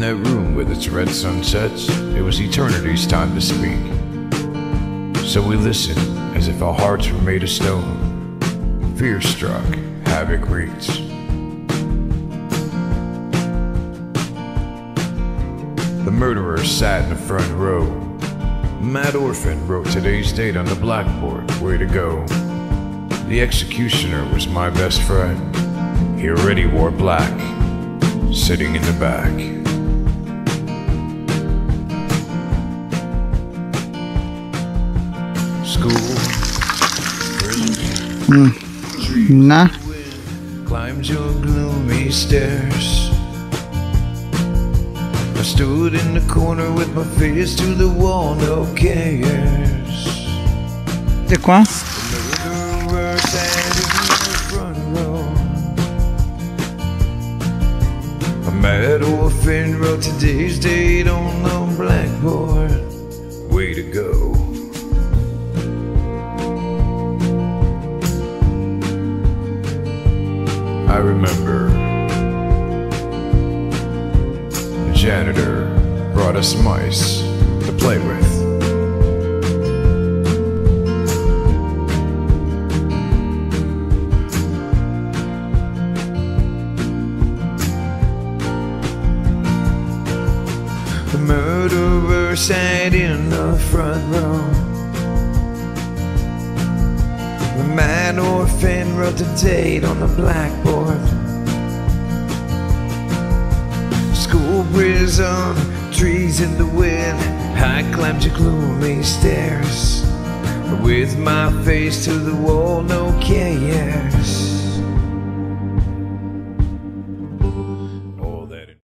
that room with its red sunsets, it was eternity's time to speak. So we listened as if our hearts were made of stone. Fear struck, havoc wreaked. The murderer sat in the front row. Mad Orphan wrote today's date on the blackboard. Way to go. The executioner was my best friend. He already wore black, sitting in the back. School, prison, Nah. climbed your gloomy stairs. I stood in the corner with my face to the wall, no cares. C'est quoi? The murderer sat in the front row. A mad orphan wrote today's date on the blackboard. Way to go. I remember the janitor brought us mice to play with. The murderer sat in the front row. The mad orphan wrote the date on the blackboard. School, prison, trees in the wind. I climbed your gloomy stairs with my face to the wall, no cares.